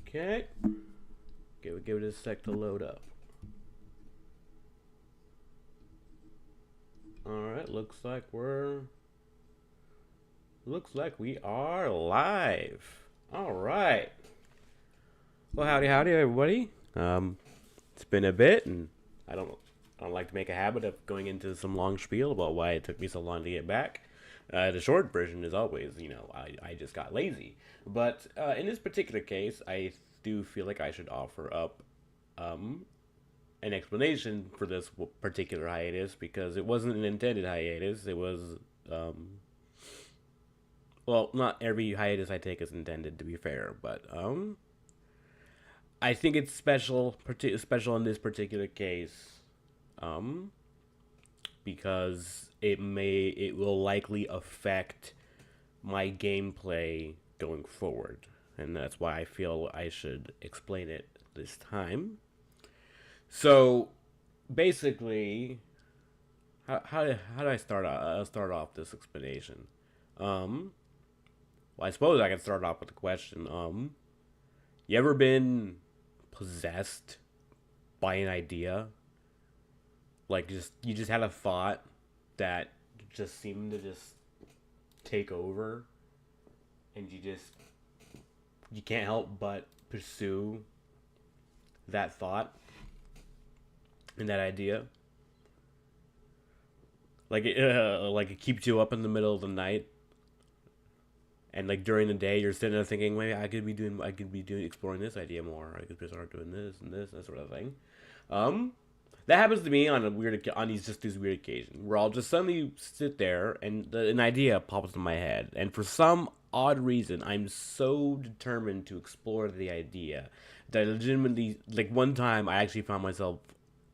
Okay. Give it a sec to load up. Alright, looks like we are live. Alright. Well, howdy everybody. It's been a bit, and I don't like to make a habit of going into some long spiel about why it took me so long to get back. The short version is always, I just got lazy. But in this particular case, I do feel like I should offer up an explanation for this particular hiatus, because it wasn't an intended hiatus. It was, well, not every hiatus I take is intended, to be fair, but I think it's special in this particular case, because it will likely affect my gameplay going forward, and that's why I feel I should explain it this time. So, basically, how do I start off this explanation? Well, I suppose I can start off with a question. You ever been possessed by an idea? Like, you just had a thought that just seemed to just take over, and you can't help but pursue that thought and that idea. Like it keeps you up in the middle of the night, and like during the day you're sitting there thinking, maybe I could be doing exploring this idea more. I could start doing this and this, that sort of thing. That happens to me on these weird occasions where I'll just suddenly sit there and an idea pops in my head, and for some odd reason I'm so determined to explore the idea that I legitimately, like, one time I actually found myself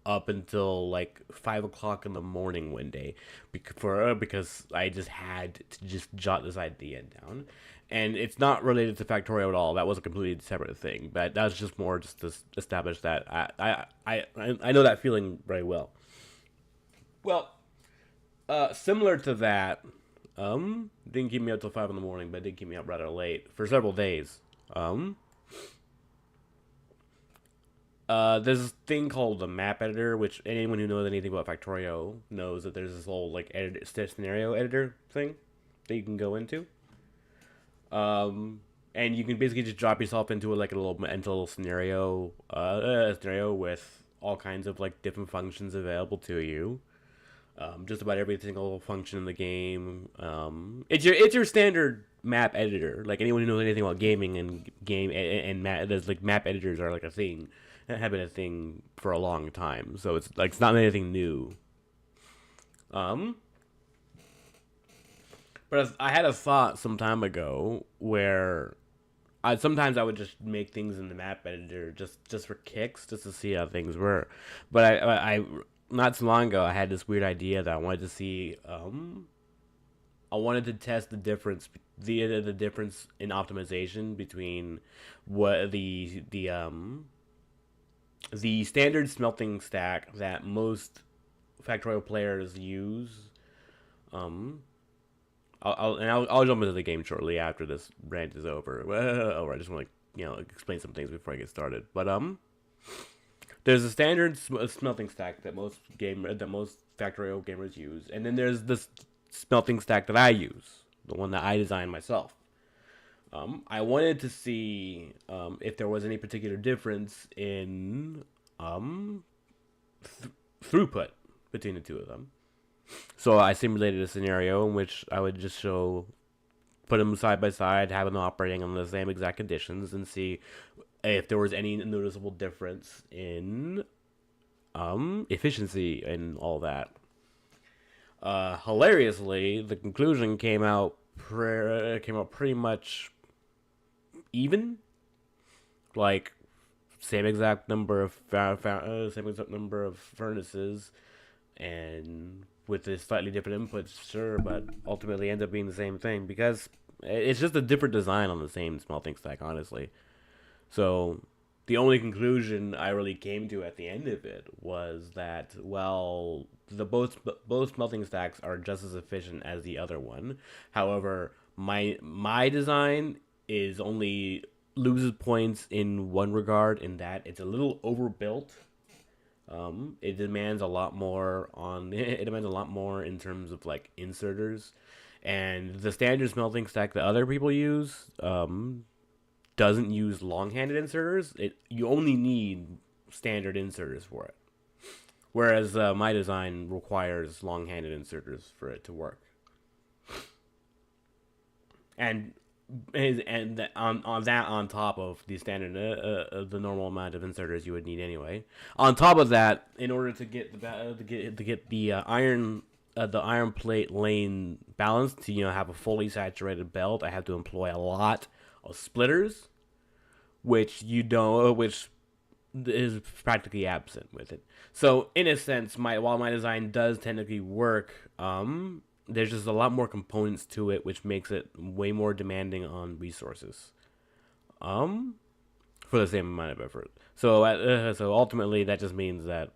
up until like 5 o'clock in the morning one day because I just had to just jot this idea down. And it's not related to Factorio at all. That was a completely separate thing. But that was just more just to establish that I know that feeling very well. Well, similar to that, didn't keep me up till 5 in the morning, but it did keep me up rather late for several days. There's this thing called the map editor, which anyone who knows anything about Factorio knows that there's this whole like scenario editor thing that you can go into. And you can basically just drop yourself into like a little mental scenario with all kinds of like different functions available to you. Just about every single function in the game. It's your standard map editor. Like, anyone who knows anything about gaming and there's like map editors are like a thing. Have been a thing for a long time, so it's like it's not anything new. But I had a thought some time ago where sometimes I would just make things in the map editor just for kicks, just to see how things were. But I not so long ago I had this weird idea that I wanted to see. I wanted to test the difference in optimization between what the standard smelting stack that most Factorio players use. I'll jump into the game shortly after this rant is over. Or I just want to explain some things before I get started. But there's a standard smelting stack that most Factorio gamers use, and then there's this smelting stack that I use, the one that I designed myself. I wanted to see if there was any particular difference in throughput between the two of them. So I simulated a scenario in which I would just put them side by side, have them operating under the same exact conditions, and see if there was any noticeable difference in efficiency and all that. Hilariously, the conclusion came out pretty much even, like same exact number of furnaces, and with a slightly different inputs, sure, but ultimately ends up being the same thing because it's just a different design on the same smelting stack, honestly. So the only conclusion I really came to at the end of it was that, well, both smelting stacks are just as efficient as the other one. However, my design is only loses points in one regard, in that it's a little overbuilt. It demands a lot more on. It demands a lot more in terms of like inserters, and the standard smelting stack that other people use doesn't use long-handed inserters. You only need standard inserters for it, whereas my design requires long-handed inserters for it to work. And on top of the standard the normal amount of inserters you would need anyway. On top of that, in order to get the iron plate lane balanced, to have a fully saturated belt, I have to employ a lot of splitters, which is practically absent with it. So in a sense, while my design does technically work, there's just a lot more components to it, which makes it way more demanding on resources. For the same amount of effort. So ultimately, that just means that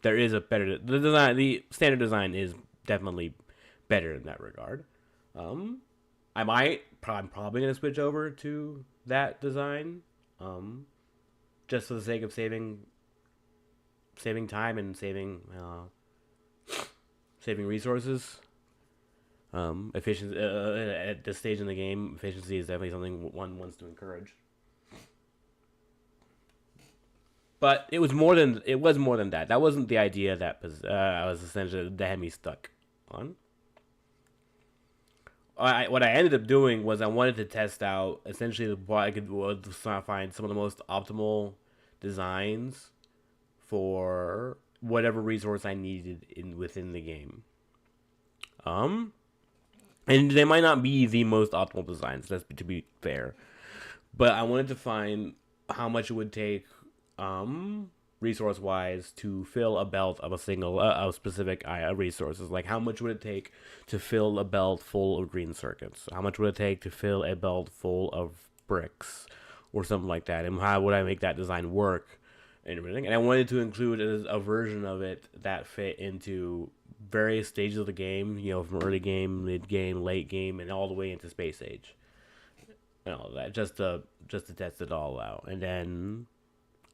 there is a better design. The standard design is definitely better in that regard. I'm probably gonna switch over to that design, just for the sake of saving time and saving resources. Efficiency at this stage in the game, efficiency is definitely something one wants to encourage. But it was more than that. That wasn't the idea that I was essentially that had me stuck on. What I ended up doing was I wanted to test out essentially what I could find some of the most optimal designs for whatever resource I needed within the game. And they might not be the most optimal designs, that's to be fair. But I wanted to find how much it would take, resource-wise, to fill a belt of a single, specific resources. Like, how much would it take to fill a belt full of green circuits? How much would it take to fill a belt full of bricks? Or something like that. And how would I make that design work? And everything. And I wanted to include a version of it that fit into various stages of the game, from early game, mid game, late game, and all the way into Space Age, and all that, just to test it all out. And then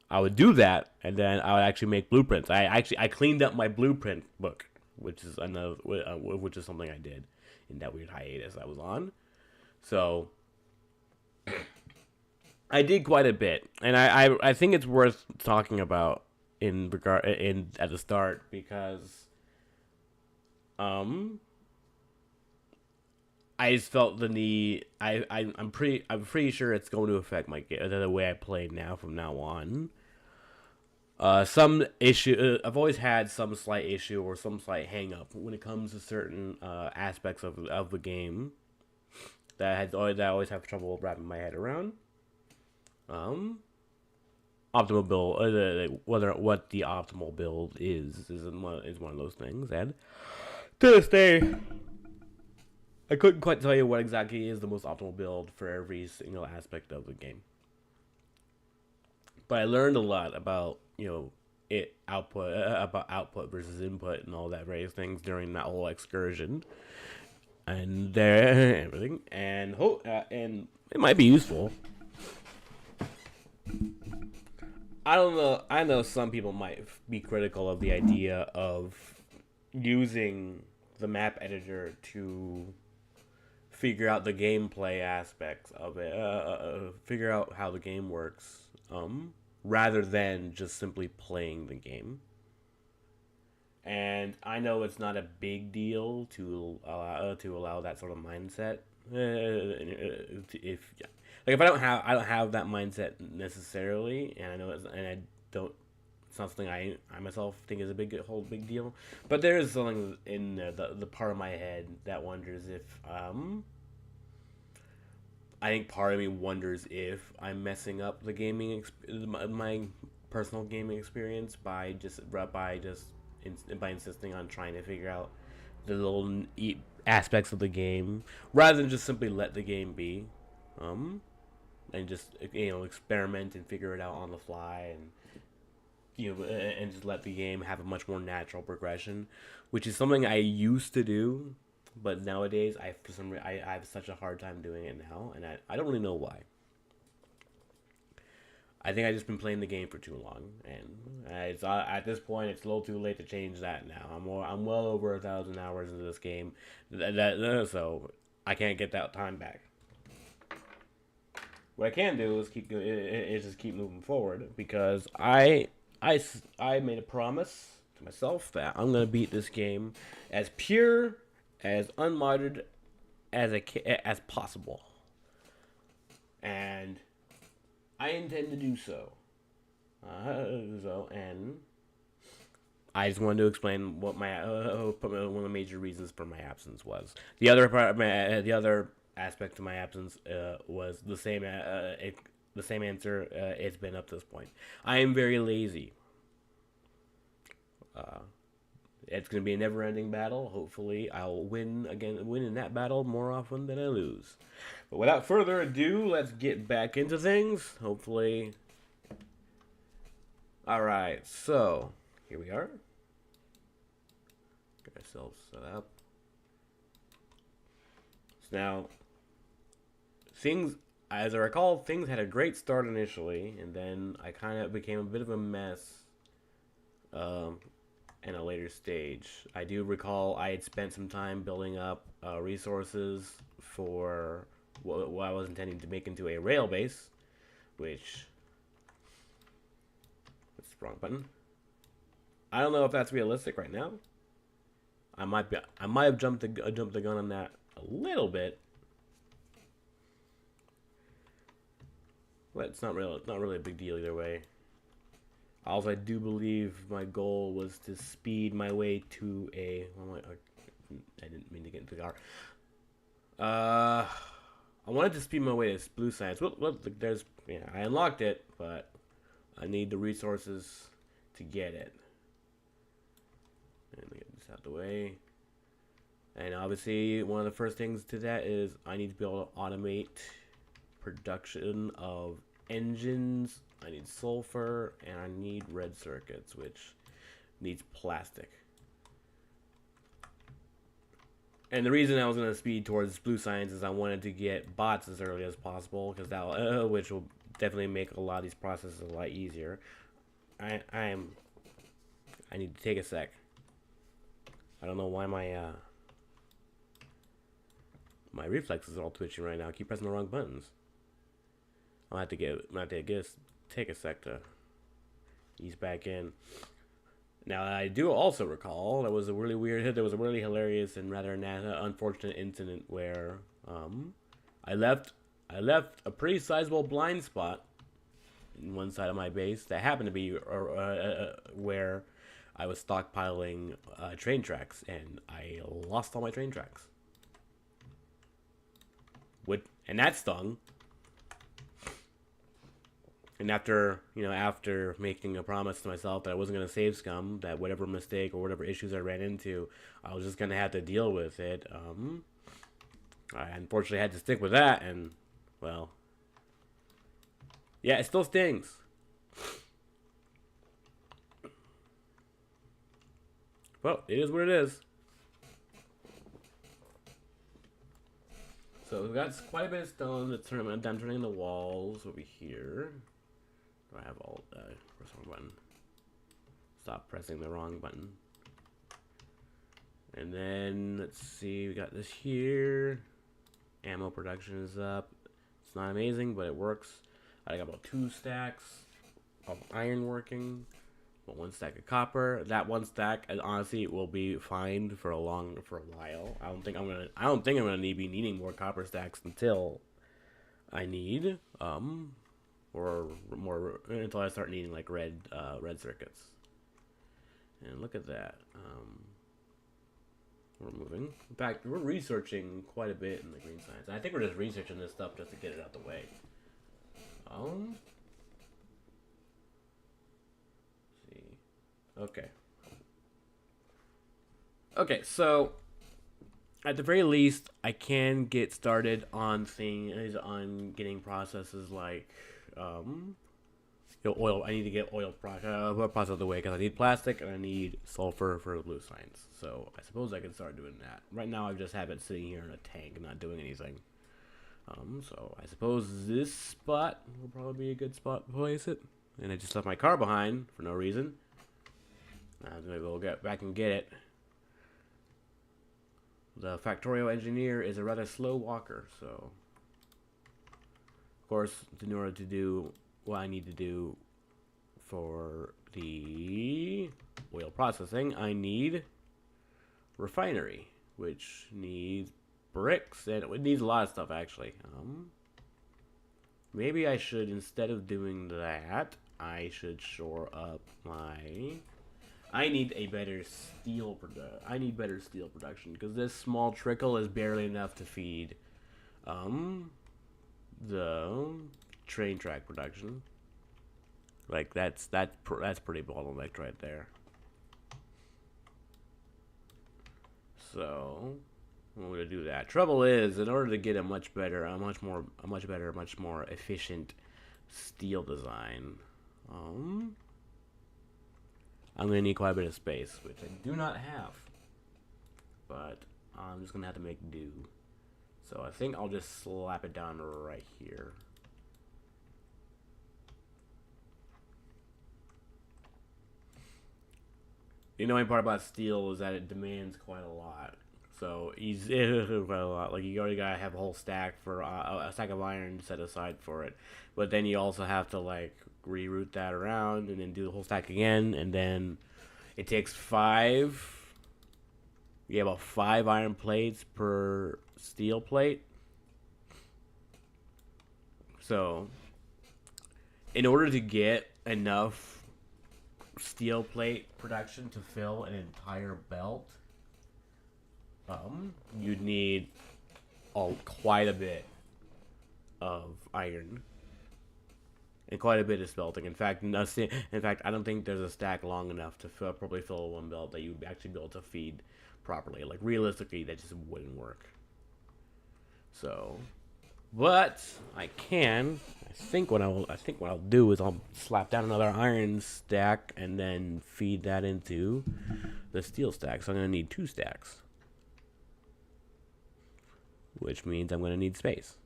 I would do that, and then I would actually make blueprints. I cleaned up my blueprint book, which is something I did in that weird hiatus I was on. So I did quite a bit, and I think it's worth talking about at the start, because I just felt the need. I'm pretty sure it's going to affect the way I play from now on. Some issue. I've always had some slight issue or some slight hang up when it comes to certain aspects of the game that I always have trouble wrapping my head around. Optimal build, what the optimal build is one of those things, and to this day, I couldn't quite tell you what exactly is the most optimal build for every single aspect of the game. But I learned a lot about output versus input and all that various things during that whole excursion, and everything, and it might be useful. I don't know. I know some people might be critical of the idea of using the map editor to figure out the gameplay aspects of it, figure out how the game works, rather than just simply playing the game. And I know it's not a big deal to allow that sort of mindset. If I don't have that mindset necessarily, and I know it's not something I myself think is a big deal. But there is something in the part of my head that wonders if I think part of me wonders if I'm messing up the my personal gaming experience by insisting on trying to figure out the little aspects of the game rather than just simply let the game be, and just experiment and figure it out on the fly, and just let the game have a much more natural progression, which is something I used to do, but nowadays I have such a hard time doing it now, and I don't really know why. I think I just been playing the game for too long, and it's at this point it's a little too late to change that now. I'm well over 1,000 hours into this game, so I can't get that time back. What I can do is just keep moving forward, because I made a promise to myself that I'm gonna beat this game as pure, as unmodded as possible, and I intend to do so. And I just wanted to explain what my one of the major reasons for my absence was. The other aspect to my absence was the same. The same answer it's been up to this point. I am very lazy. It's going to be a never-ending battle. Hopefully, I'll win in that battle more often than I lose. But without further ado, let's get back into things. Hopefully. Alright, so here we are. Get ourselves set up. So now, as I recall, things had a great start initially, and then I kind of became a bit of a mess in a later stage. I do recall I had spent some time building up resources for what I was intending to make into a rail base, which... That's the wrong button. I don't know if that's realistic right now. I might have jumped the gun on that a little bit. But it's not really a big deal either way. Also, I do believe my goal was to speed my way to a... I didn't mean to get into the car. I wanted to speed my way to blue science. Well, there's... Yeah, I unlocked it, but I need the resources to get it. And get this out of the way. And obviously, one of the first things to that is I need to be able to automate production of engines. I need sulfur, and I need red circuits, which needs plastic. And the reason I was going to speed towards blue science is I wanted to get bots as early as possible, because that which will definitely make a lot of these processes a lot easier. I need to take a sec. I don't know why my reflexes are all twitching right now. I keep pressing the wrong buttons. I'll have to take a sec to ease back in. Now, I do also recall there was a really hilarious and rather unfortunate incident where I left a pretty sizable blind spot in one side of my base that happened to be where I was stockpiling train tracks, and I lost all my train tracks. And that stung. And after making a promise to myself that I wasn't going to save scum, that whatever mistake or whatever issues I ran into, I was just going to have to deal with it. I unfortunately had to stick with that, and, well, yeah, it still stings. Well, it is what it is. So we've got quite a bit of stone that's I'm turning the walls over here. Do I have all press the wrong button? Stop pressing the wrong button. And then let's see, we got this here. Ammo production is up. It's not amazing, but it works. I got about 2 stacks of iron working, about 1 stack of copper. That 1 stack, honestly, will be fine for a while. I don't think I'm gonna be needing more copper stacks until I need or more until I start needing like red circuits. And look at that. We're moving. In fact, we're researching quite a bit in the green science. I think we're just researching this stuff just to get it out the way. Let's see. Okay, so at the very least, I can get started on getting processes like oil. I need to get oil process out of the way because I need plastic and I need sulfur for the blue science. So I suppose I can start doing that. Right now, I just have it sitting here in a tank, not doing anything. So I suppose this spot will probably be a good spot to place it. And I just left my car behind for no reason. I'm gonna go get back and get it. The Factorio engineer is a rather slow walker, so of course, in order to do what I need to do for the oil processing, I need refinery, which needs bricks, and it needs a lot of stuff actually. Maybe I should, instead of doing that, I should shore up my. I need a better steel I need better steel production, because this small trickle is barely enough to feed the train track production. Like that's pretty bottlenecked right there. So I'm gonna do that. Trouble is, in order to get a much more efficient steel design, I'm gonna need quite a bit of space, which I do not have. But I'm just gonna have to make do. So I think I'll just slap it down right here. The annoying part about steel is that it demands quite a lot. So quite a lot. Like you already gotta have a whole stack for a stack of iron set aside for it, but then you also have to like reroute that around and then do the whole stack again, and then it takes 5. You have about 5 iron plates per steel plate. So in order to get enough steel plate production to fill an entire belt, you'd need quite a bit of iron and quite a bit of smelting. In fact, I don't think there's a stack long enough to probably fill one belt that you'd actually be able to feed properly. Like realistically, that just wouldn't work. So, but I can. I think what I'll do is I'll slap down another iron stack and then feed that into the steel stack. So I'm gonna need 2 stacks, which means I'm gonna need space.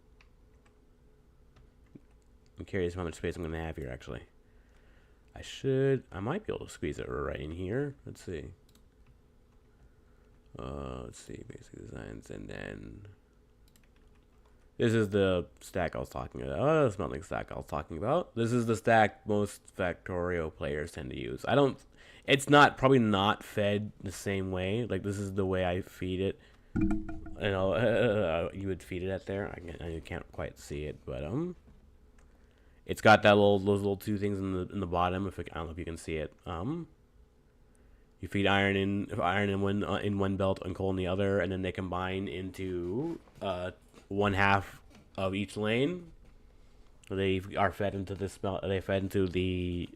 I'm curious how much space I'm gonna have here. Actually, I might be able to squeeze it right in here. Let's see. Let's see, basic designs, and then this is the stack I was talking about. Oh, the smelting stack I was talking about. This is the stack most Factorio players tend to use. It's probably not fed the same way. Like this is the way I feed it. You know, you would feed it at there. I can't quite see it, but it's got those little 2 things in the bottom. I don't know if you can see it. You feed iron in one belt and coal in the other, and then they combine into 1/2 of each lane. They are fed into this belt. They fed into the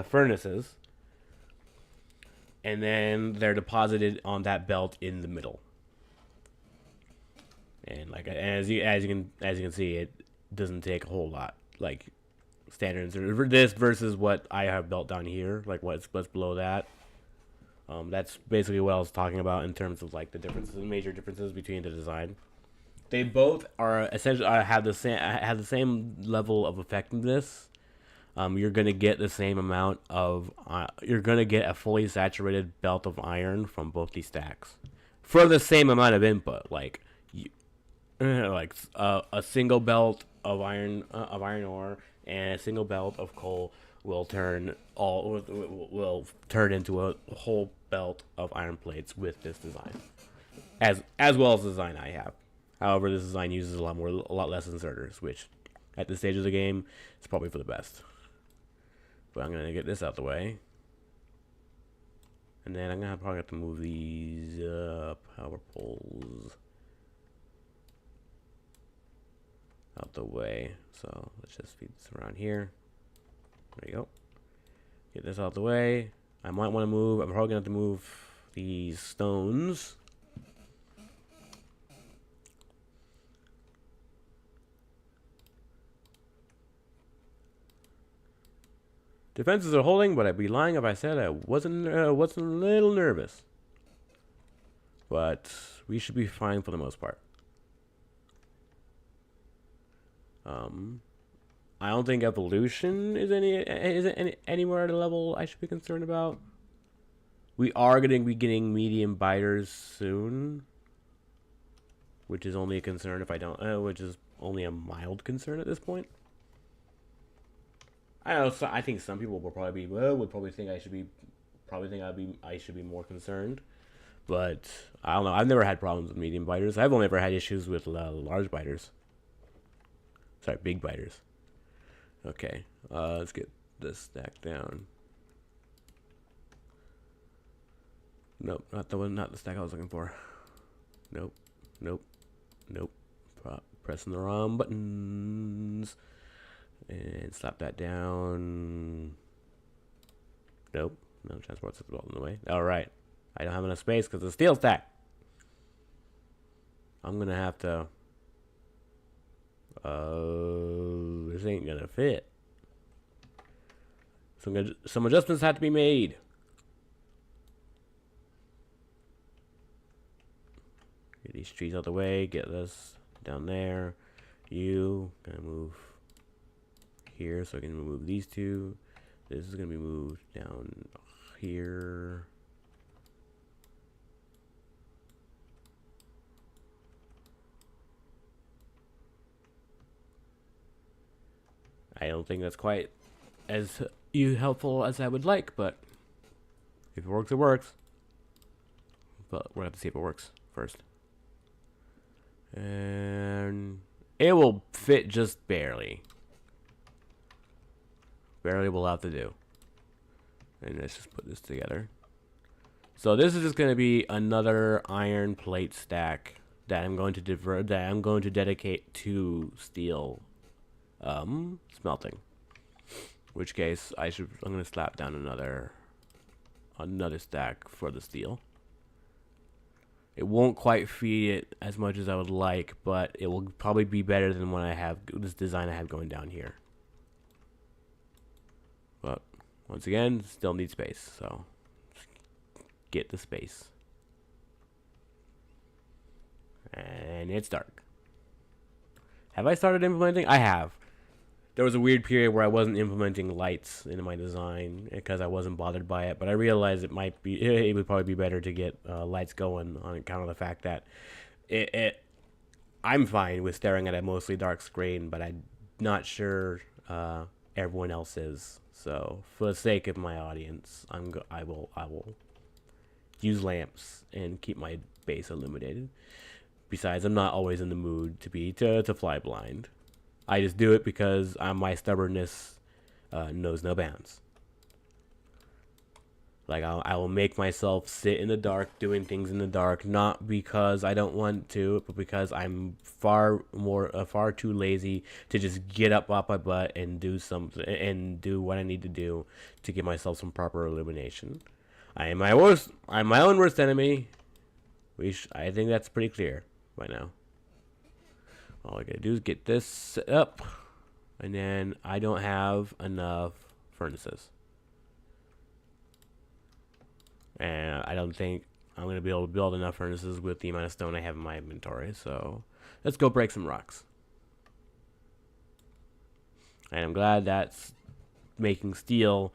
furnaces, and then they're deposited on that belt in the middle. And as you can see, it doesn't take a whole lot. Like standards or this versus what I have built down here, like what's below that. That's basically what I was talking about in terms of like the major differences between the design. They both are essentially have the same level of effectiveness. You're gonna get the same amount of you're gonna get a fully saturated belt of iron from both these stacks for the same amount of input. Like a single belt of iron ore and a single belt of coal will turn into a whole belt of iron plates with this design, as well as the design I have. However, this design uses a lot less inserters, which at this stage of the game is probably for the best. But I'm gonna get this out the way, and then I'm gonna probably have to move these power poles out the way. So let's just feed this around here. There you go. Get this out the way. I might want to move. I'm probably gonna have to move these stones. Defenses are holding, but I'd be lying if I said I wasn't a little nervous. but we should be fine for the most part. I don't think evolution is anywhere at a level I should be concerned about. We are going to be getting medium biters soon, which is only a concern if I don't, which is only a mild concern at this point. I know. So I think some people will probably be would probably think I should be more concerned, but I don't know. I've never had problems with medium biters. I've only ever had issues with large biters. Sorry, big biters. Okay, let's get this stack down. Nope, not the stack I was looking for. Nope. Pressing the wrong buttons. And slap that down. Nope, no transport system in the way. Alright, I don't have enough space because it's a steel stack. I'm gonna have to... this ain't gonna fit. Some adjustments have to be made. Get these trees out of the way. Get this down there. You gonna move here, so I can move these two. This is gonna be moved down here. I don't think that's quite as helpful as I would like, but if it works, it works. But we're gonna have to see if it works first. And it will fit just barely. Barely will have to do. And let's just put this together. So this is just going to be another iron plate stack that I'm going to dedicate to steel smelting. In which case I'm going to slap down another stack for the steel. It won't quite feed it as much as I would like, but it will probably be better than what I have, this design I have going down here. But once again, still need space, so get the space. And it's dark. Have I started implementing? I have. There was a weird period where I wasn't implementing lights into my design because I wasn't bothered by it, but I realized it would probably be better to get lights going on account of the fact that I'm fine with staring at a mostly dark screen, but I'm not sure everyone else is. So for the sake of my audience, I will use lamps and keep my base illuminated. Besides, I'm not always in the mood to fly blind. I just do it because my stubbornness knows no bounds. Like I will make myself sit in the dark, doing things in the dark, not because I don't want to, but because I'm far too lazy to just get up off my butt and do something and do what I need to do to give myself some proper illumination. I'm my own worst enemy. I think that's pretty clear by now. All I gotta do is get this set up, and then I don't have enough furnaces. And I don't think I'm going to be able to build enough furnaces with the amount of stone I have in my inventory. So let's go break some rocks. And I'm glad that making steel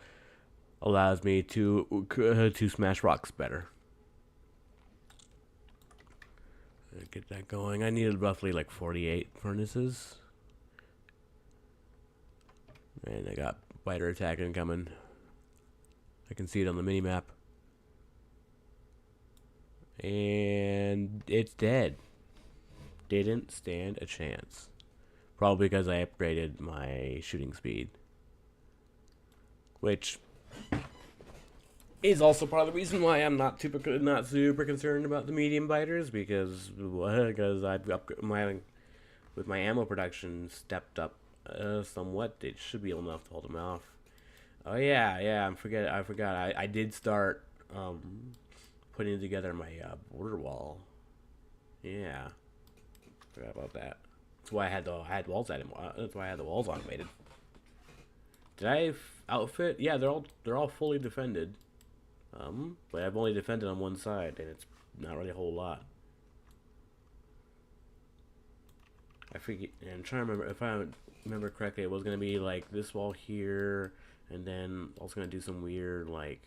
allows me to smash rocks better. Get that going. I needed roughly like 48 furnaces. And I got biter attack incoming. I can see it on the mini map. And it's dead. Didn't stand a chance. Probably because I upgraded my shooting speed. Which is also part of the reason why I'm not super concerned about the medium biters, because I've with my ammo production stepped up somewhat. It should be enough to hold them off. Oh yeah, I forgot. I did start putting together my border wall. Yeah, forgot about that. That's why I had walls That's why I had the walls automated. Did I outfit? Yeah, they're all fully defended. But I've only defended on one side, and it's not really a whole lot. I forget, and I'm trying to remember, if I remember correctly, it was going to be like this wall here, and then I was going to do some weird, like,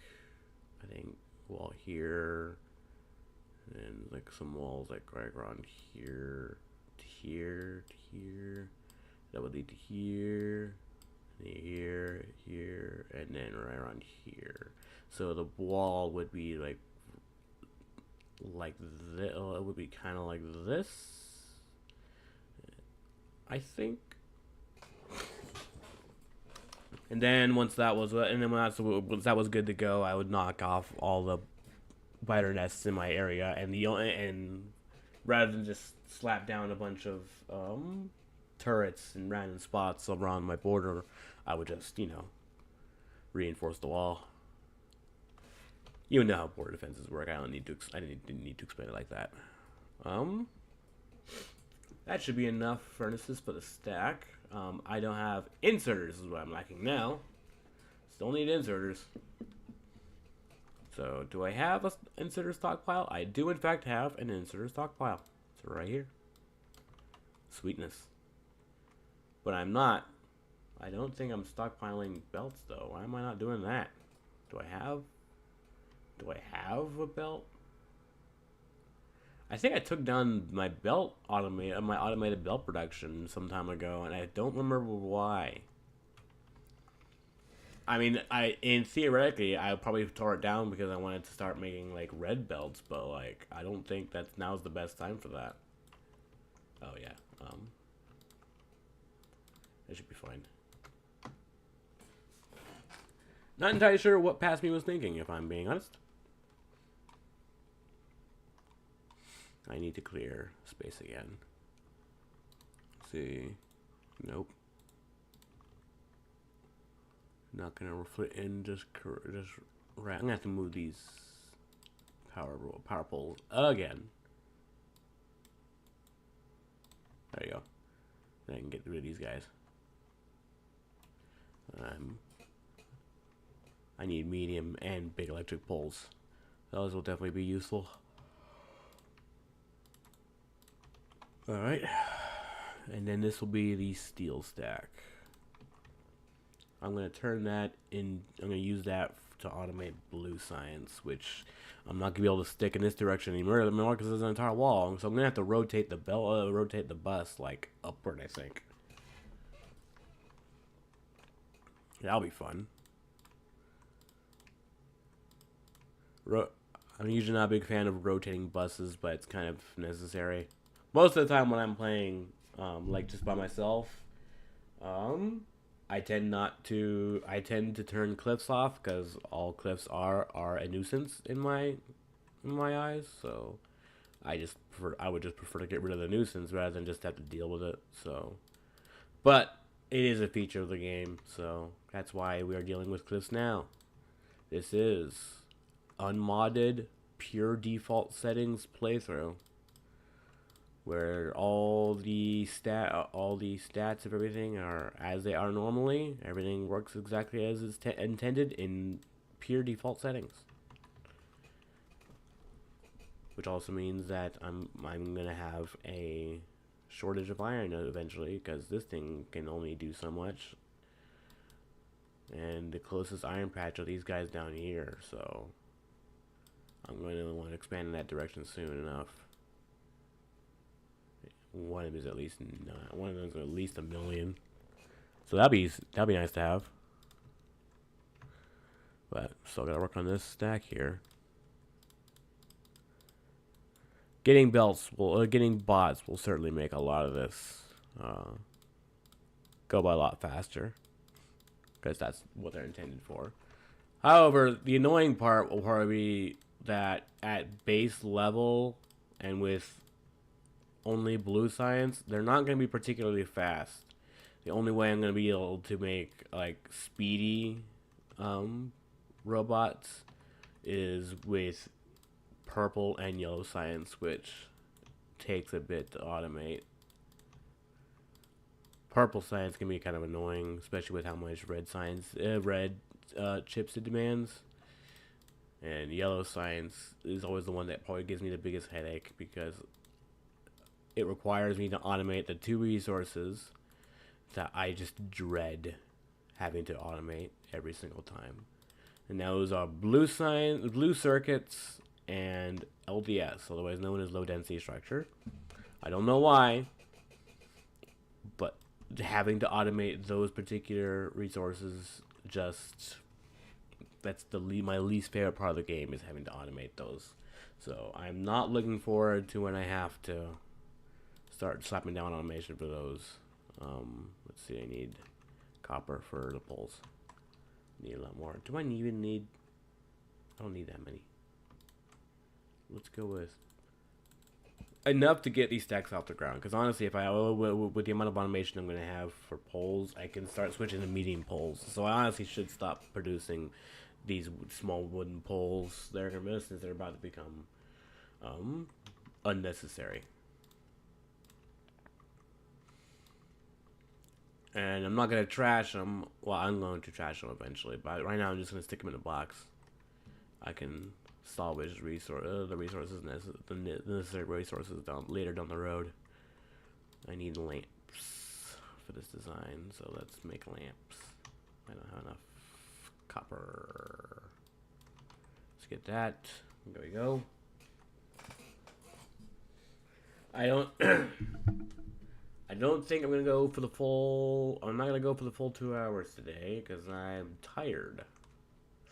I think, wall here, and like some walls like right around here, to here, to here, that would lead to here, here, here, and then right around here. So the wall would be like this, it would be kind of like this, I think. And then once that was good to go, I would knock off all the spider nests in my area, and rather than just slap down a bunch of turrets in random spots around my border, I would just, you know, reinforce the wall. You know how border defenses work. I didn't need to explain it like that. That should be enough furnaces for the stack. I don't have inserters, is what I'm lacking now. Still need inserters. So, do I have an inserter stockpile? I do, in fact, have an inserter stockpile. It's right here. Sweetness. But I'm not. I don't think I'm stockpiling belts, though. Why am I not doing that? Do I have a belt? I think I took down my automated belt production some time ago, and I don't remember why. I mean, theoretically, I probably tore it down because I wanted to start making like red belts, but like I don't think that now's the best time for that. Oh yeah, that should be fine. Not entirely sure what past me was thinking, if I'm being honest. I need to clear space again. Let's see. Nope. Not gonna reflect in just right. I'm gonna have to move these power poles again. There you go. Then I can get rid of these guys. I need medium and big electric poles. Those will definitely be useful. Alright. And then this will be the steel stack. I'm going to turn that in. I'm going to use that to automate blue science, which I'm not going to be able to stick in this direction anymore because there's an entire wall. So I'm going to have to rotate the rotate the bus like upward, I think. That'll be fun. I'm usually not a big fan of rotating buses, but it's kind of necessary. Most of the time when I'm playing, like just by myself, I tend to turn cliffs off because all cliffs are a nuisance in my eyes. So I would just prefer to get rid of the nuisance rather than just have to deal with it. So, but it is a feature of the game, so that's why we are dealing with cliffs now. This is unmodded, pure default settings playthrough, where all the stats of everything are as they are normally. Everything works exactly as it's intended in pure default settings. Which also means that I'm gonna have a shortage of iron eventually, because this thing can only do so much. And the closest iron patch are these guys down here, so I'm going to want to expand in that direction soon enough. One of them is at least one of them is at least 1 million, so that'd be nice to have. But still gotta work on this stack here. Getting bots will certainly make a lot of this go by a lot faster, because that's what they're intended for. However, the annoying part will probably be that at base level and with only blue science, they're not going to be particularly fast. The only way I'm going to be able to make like speedy robots is with purple and yellow science, which takes a bit to automate. Purple science can be kind of annoying, especially with how much red chips it demands. And yellow science is always the one that probably gives me the biggest headache because it requires me to automate the two resources that I just dread having to automate every single time. And those are blue circuits and LDS, otherwise known as low density structure. I don't know why, but having to automate those particular resources just that's my least favorite part of the game is having to automate those. So I'm not looking forward to when I have to start slapping down automation for those. Let's see, I need copper for the poles. Need a lot more. Do I even need? I don't need that many. Let's go with enough to get these stacks off the ground. Because honestly, if I with the amount of automation I'm going to have for poles, I can start switching to medium poles. So I honestly should stop producing these small wooden poles. They're about to become unnecessary. And I'm not going to trash them. Well, I'm going to trash them eventually. But right now, I'm just going to stick them in a box. I can salvage the resources, the necessary resources later down the road. I need lamps for this design, so let's make lamps. I don't have enough copper. Let's get that. There we go. I don't think I'm gonna go for the full. I'm not gonna go for the full 2 hours today because I'm tired.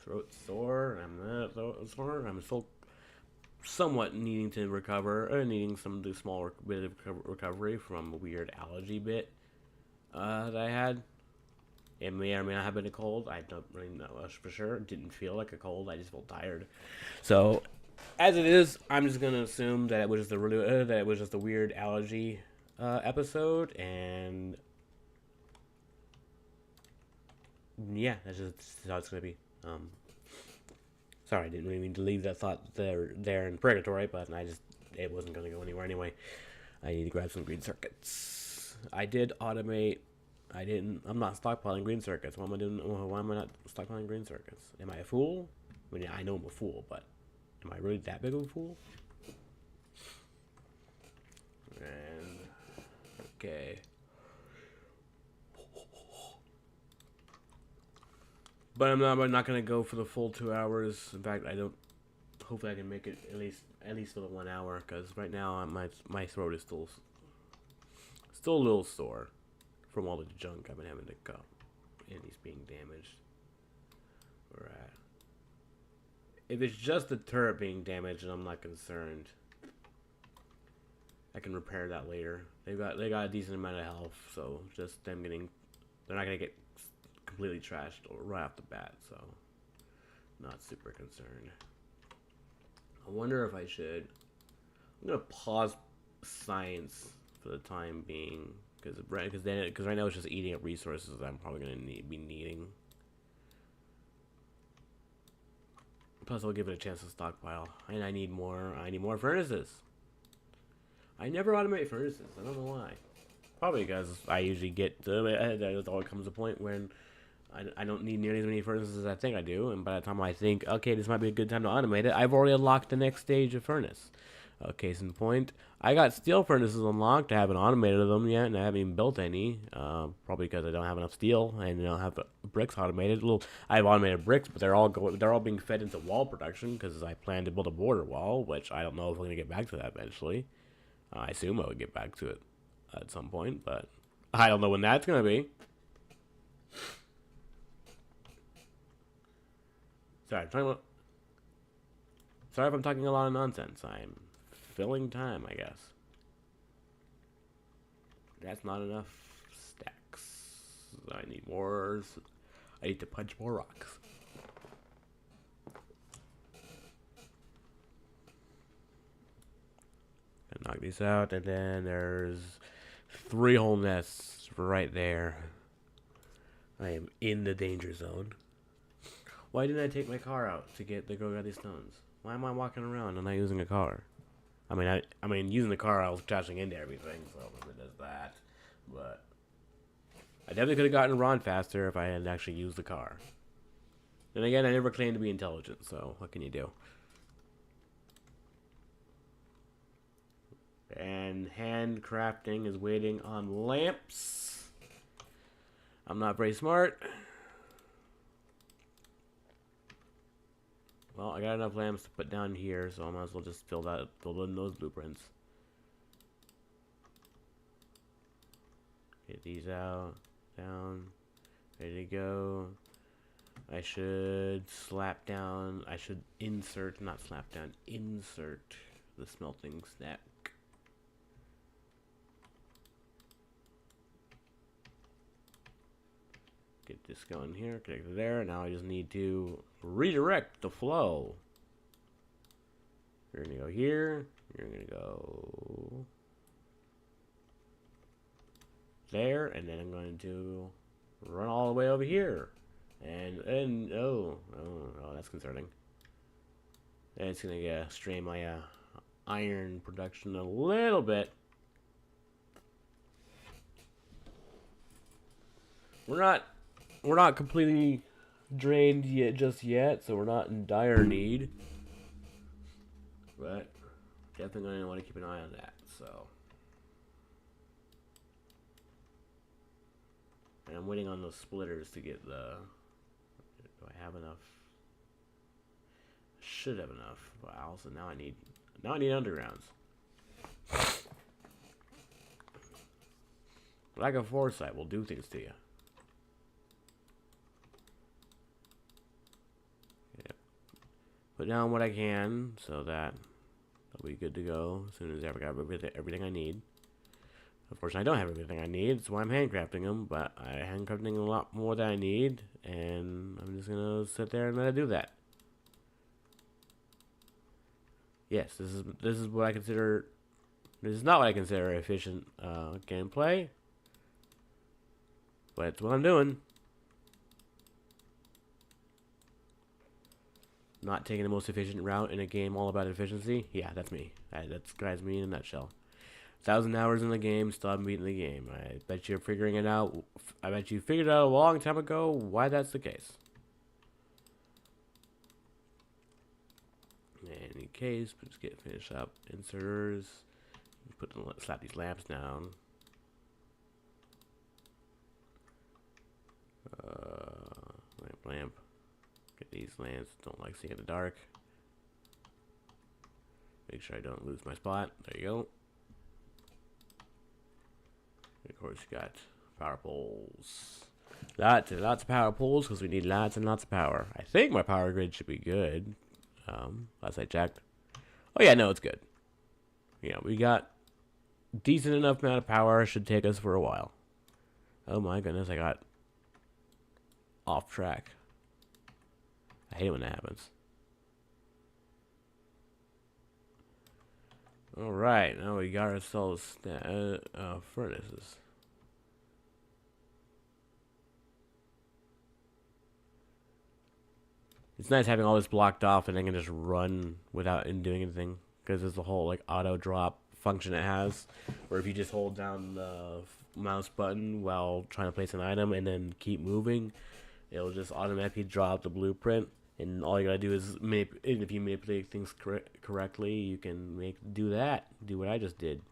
Throat sore. I'm not sore. I'm still somewhat needing to recover, or needing some small bit of recovery from a weird allergy bit that I had. It may or may not have been a cold. I don't really know for sure. It didn't feel like a cold. I just felt tired. So, as it is, I'm just gonna assume that it was just a weird allergy episode, and yeah, that's just how it's gonna be. Sorry, I didn't really mean to leave that thought there in purgatory, but it wasn't gonna go anywhere anyway. I need to grab some green circuits. I did automate. I'm not stockpiling green circuits. Why am I not stockpiling green circuits? Am I a fool? I mean, I know I'm a fool, but am I really that big of a fool? And okay. But I'm not gonna go for the full 2 hours. In fact, I don't. Hopefully, I can make it at least for the 1 hour, because right now my throat is still a little sore from all the junk I've been having to go, and he's being damaged. Right. If it's just the turret being damaged, and I'm not concerned, I can repair that later. They got a decent amount of health, so just them getting, they're not gonna get completely trashed right off the bat, so not super concerned. I wonder if I should. I'm gonna pause science for the time being, because right now it's just eating up resources that I'm probably gonna be needing. Plus, I'll give it a chance to stockpile, and I need more furnaces. I never automate furnaces. I don't know why. Probably because I usually get there's always comes a point when I don't need nearly as many furnaces as I think I do, and by the time I think, okay, this might be a good time to automate it, I've already unlocked the next stage of furnace. Case in point, I got steel furnaces unlocked. I haven't automated them yet, and I haven't even built any. Probably because I don't have enough steel and I don't have bricks automated. I have automated bricks, but they're all being fed into wall production because I plan to build a border wall, which I don't know if we're gonna get back to that eventually. I assume I would get back to it at some point, but I don't know when that's gonna be. Sorry if I'm talking a lot of nonsense. I'm filling time, I guess. That's not enough stacks. I need more. I need to punch more rocks. Knock these out, and then there's 3 hole nests right there. I am in the danger zone. Why didn't I take my car out to go grab these stones? Why am I walking around and not using a car? I mean, using the car, I was crashing into everything, so it does that. But I definitely could have gotten around faster if I had actually used the car. Then again, I never claimed to be intelligent, so what can you do? And handcrafting is waiting on lamps. I'm not very smart. Well, I got enough lamps to put down here, so I might as well just fill in those blueprints. Get these out, down, ready to go. I should insert, not slap down, insert the smelting stack. Get this going here, connect it there. Now I just need to redirect the flow. You're gonna go here, you're gonna go there, and then I'm going to run all the way over here. And oh, that's concerning. It's gonna strain my iron production a little bit. We're not completely drained just yet, so we're not in dire need. But definitely gonna want to keep an eye on that. So, and I'm waiting on those splitters to get the. Do I have enough? Should have enough. Wow. So now I need undergrounds. Lack of foresight will do things to you. Put down what I can so that I'll be good to go as soon as I ever got everything I need. Unfortunately, I don't have everything I need, so I'm handcrafting them, but I'm handcrafting a lot more than I need, and I'm just gonna sit there and let it do that. Yes, this is what I consider. This is not what I consider efficient gameplay, but it's what I'm doing. Not taking the most efficient route in a game all about efficiency. Yeah, that's me. That describes me in a nutshell. 1,000 hours in the game, still haven't beaten the game. I bet you're figuring it out. I bet you figured out a long time ago why that's the case. And in case, just get finished up. Inserters. Slap these lamps down. Lamp. Get these lamps. Don't like seeing in the dark. Make sure I don't lose my spot. There you go. And of course, you got power poles. Lots and lots of power poles because we need lots and lots of power. I think my power grid should be good. Last I checked. Oh yeah, no, it's good. Yeah, we got decent enough amount of power. Should take us for a while. Oh my goodness, I got off track. I hate when that happens. Alright, now we got ourselves furnaces. It's nice having all this blocked off and I can just run without doing anything. Because there's the whole like auto drop function it has. Where if you just hold down the mouse button while trying to place an item and then keep moving, it'll just automatically drop the blueprint. And all you gotta do is, if you manipulate things correctly, you can do what I just did.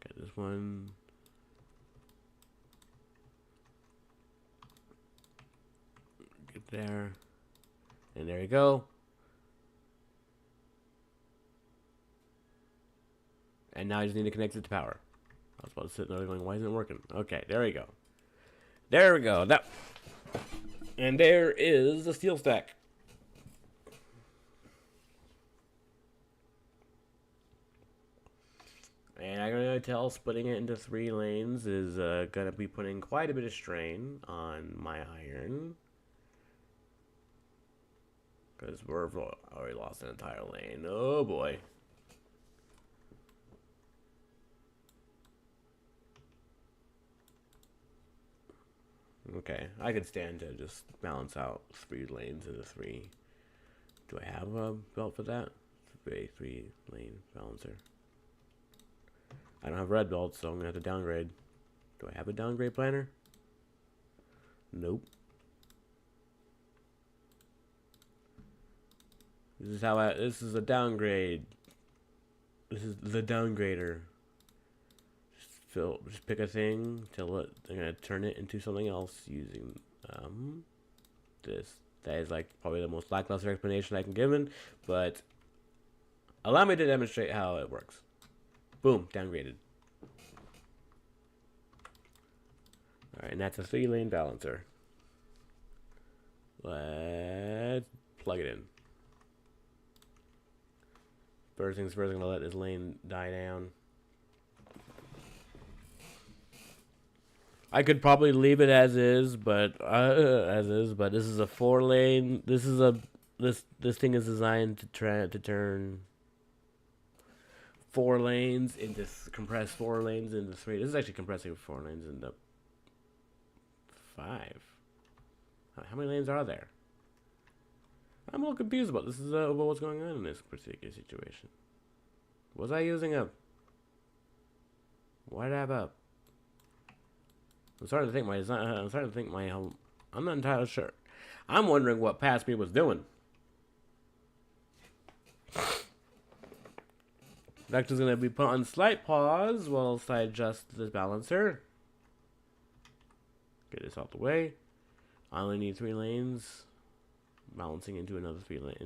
Got this one. Get there. And there you go. And now I just need to connect it to power. I was about to sit there going, why isn't it working? Okay, there we go. There we go. That, and there is the steel stack. And I'm going to tell splitting it into 3 lanes is going to be putting quite a bit of strain on my iron. Because we're already lost an entire lane. Oh boy. Okay, I could stand to just balance out 3 lanes into 3. Do I have a belt for that? 3 lane balancer. I don't have red belts, so I'm gonna have to downgrade. Do I have a downgrade planner? Nope. This is a downgrade. This is the downgrader. Just pick a thing till I'm gonna turn it into something else using this. That is like probably the most lackluster explanation I can give in, but allow me to demonstrate how it works. Boom, downgraded. Alright, and that's a 3-lane balancer. Let's plug it in. First things first, I'm gonna let this lane die down. I could probably leave it as is, but this is a 4-lane. This thing is designed to try to turn 4 lanes into compress 4 lanes into 3. This is actually compressing 4 lanes into 5. How many lanes are there? I'm a little confused about this. About what's going on in this particular situation. Was I using a? Why did I have a? I'm starting to think my design. I'm starting to think my. I'm not entirely sure. I'm wondering what past me was doing. Vector's gonna be put on slight pause whilst I adjust this balancer. Get this out the way. I only need 3 lanes. Balancing into another 3 lanes.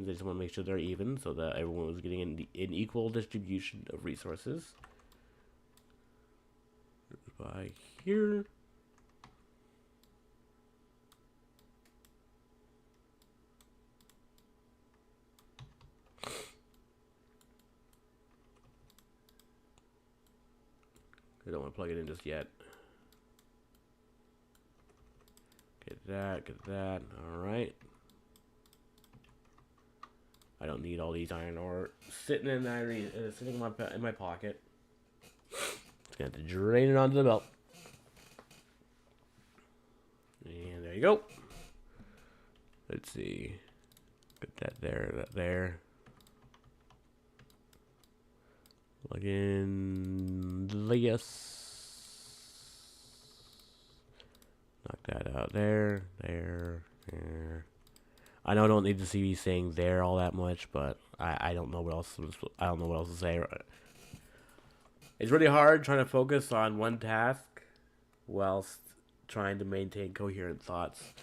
I just want to make sure they're even so that everyone was getting an equal distribution of resources. By here. I don't want to plug it in just yet. Get that. Alright. I don't need all these iron ore sitting in my pocket. Just gonna have to drain it onto the belt. And there you go. Let's see. Get that there. Plug in this. Knock that out there. I know I don't need to see you saying there all that much, but I don't know what else. I don't know what else to say. It's really hard trying to focus on one task whilst trying to maintain coherent thoughts.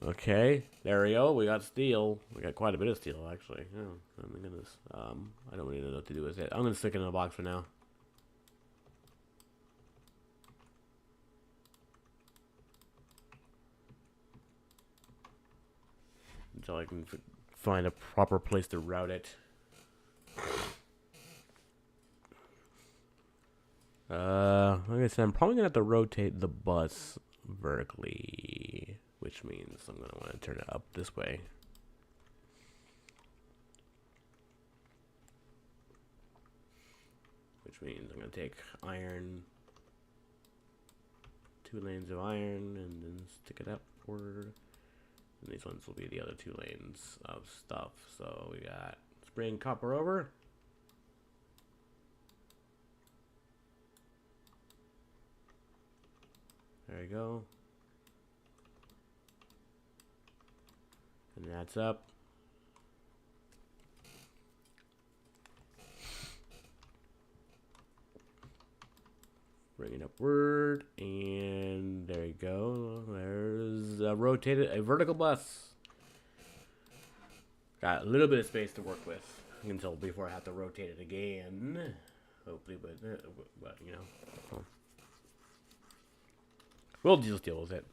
Okay, there we go. We got steel. We got quite a bit of steel, actually. Oh my goodness. I don't really know what to do with it. I'm gonna stick it in a box for now. Until I can find a proper place to route it. Like I said, I'm probably gonna have to rotate the bus vertically, which means I'm gonna want to turn it up this way. Which means I'm gonna take iron, 2 lanes of iron, and then stick it upward. And these ones will be the other 2 lanes of stuff. So we got spraying copper over. There you go. And that's up. Bring it upward, and there you go. There's a vertical bus. Got a little bit of space to work with until before I have to rotate it again. Hopefully, but you know, we'll just deal with it.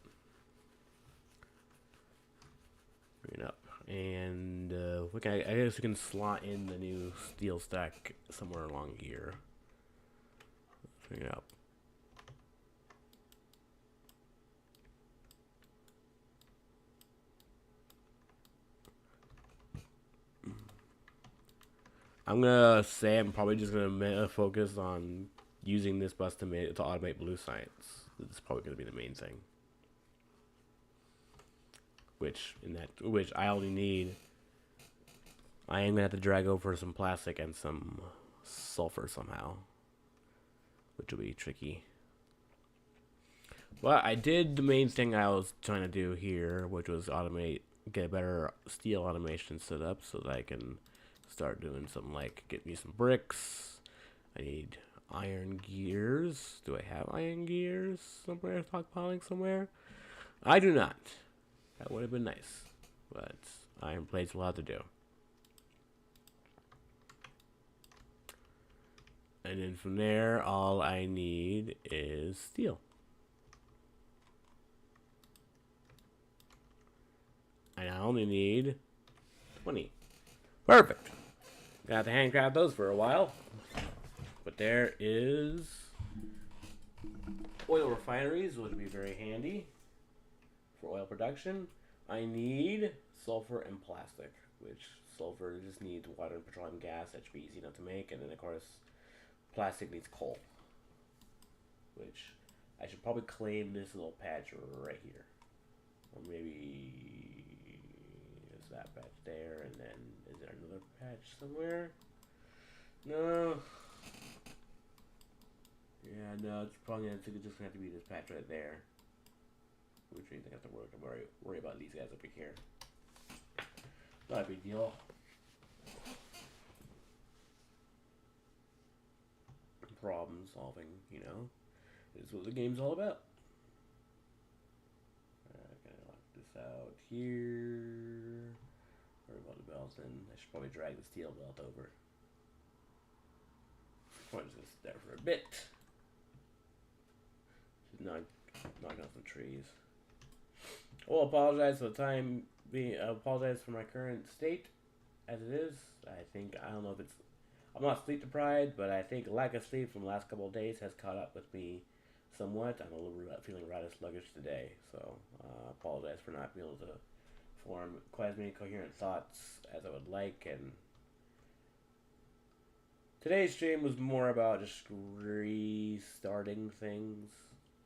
Bring it up, and I guess we can slot in the new steel stack somewhere along here. Bring it up. I'm gonna say I'm probably just gonna focus on using this bus to automate blue science. It's probably gonna be the main thing. Which I only need. I am gonna have to drag over some plastic and some sulfur somehow. which will be tricky. Well, I did the main thing I was trying to do here, which was get a better steel automation set up so that I can start doing something like get me some bricks. I need iron gears. Do I have iron gears somewhere? Stockpiling somewhere? I do not. That would have been nice, but iron plate's a lot to do. And then from there, all I need is steel. And I only need 20. Perfect. Gonna have to handcraft those for a while. But there is oil refineries, which would be very handy for oil production. I need sulfur and plastic, which sulfur just needs water and petroleum gas. That should be easy enough to make. And then, of course, plastic needs coal, which I should probably claim this little patch right here. Or maybe is that patch there, and then is there another patch somewhere? No. Yeah, no, it's probably just gonna have to be this patch right there. Which means I have to worry about these guys up here. Not a big deal. Problem solving, you know, is what the game's all about. Gonna lock this out here. Worry about the belt, and I should probably drag the steel belt over. I'm just gonna sit there for a bit. Just knock out some trees. Well, apologize for the time being. I apologize for my current state as it is. I don't know if it's. I'm not sleep deprived, but I think lack of sleep from the last couple of days has caught up with me somewhat. I'm a little feeling rather sluggish today, so apologize for not being able to form quite as many coherent thoughts as I would like. And today's stream was more about just restarting things,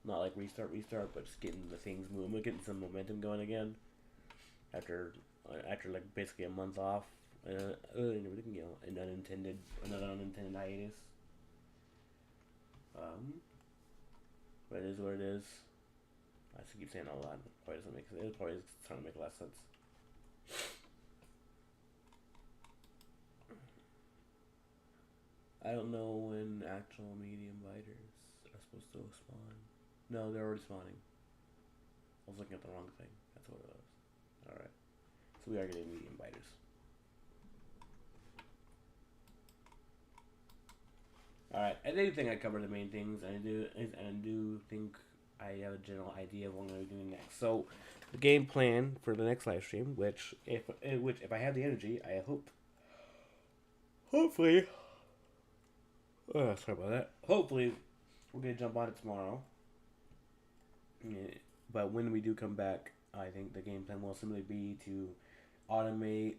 not like restart, but just getting the things moving, getting some momentum going again after like basically a month off. Another unintended hiatus. But it is what it is. I should keep saying a lot. Probably doesn't make sense. It's probably trying to make less sense. I don't know when actual medium biters are supposed to spawn. No, they're already spawning. I was looking at the wrong thing. That's what it was. Alright. So we are getting medium biters. Alright, I do think I covered the main things. I do think I have a general idea of what I'm going to be doing next. So, the game plan for the next live stream, which if I have the energy, I hopefully, sorry about that. Hopefully, we're going to jump on it tomorrow. Yeah, but when we do come back, I think the game plan will simply be to automate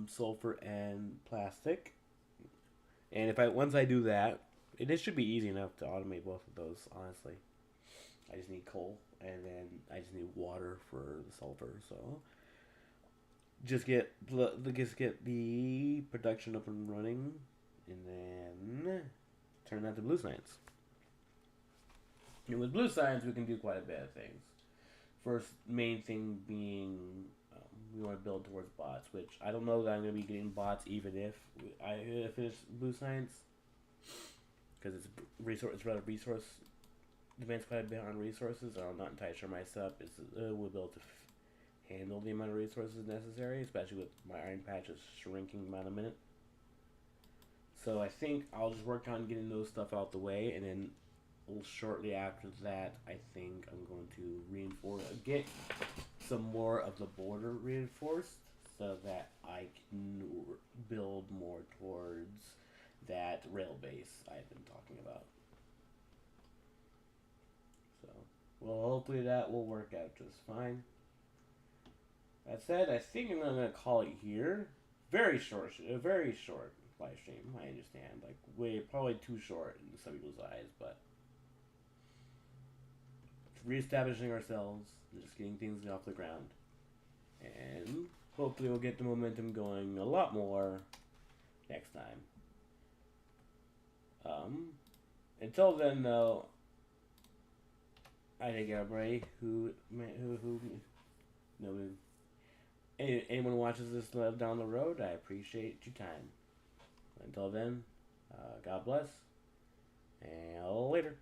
sulfur and plastic. And once I do that, it should be easy enough to automate both of those, honestly. I just need coal, and then I just need water for the sulfur, so just get the production up and running, and then turn that to blue science. And with blue science, we can do quite a bit of things. First main thing being we want to build towards bots, which I don't know that I'm going to be getting bots even if I finish blue science, because it's rather resource depends quite a bit on resources. I'm not entirely sure my setup will be able to handle the amount of resources necessary, especially with my iron patches shrinking by the minute. So I think I'll just work on getting those stuff out the way, and then shortly after that, I think I'm going to get some more of the border reinforced so that I can build more towards that rail base I've been talking about. So, well, hopefully that will work out just fine. That said, I think I'm going to call it here. Very short live stream, I understand. Like, probably too short in some people's eyes, but reestablishing ourselves and just getting things off the ground. And hopefully we'll get the momentum going a lot more next time. Until then, though, I think everybody no, anyone who watches this down the road, I appreciate your time. Until then, God bless, and later.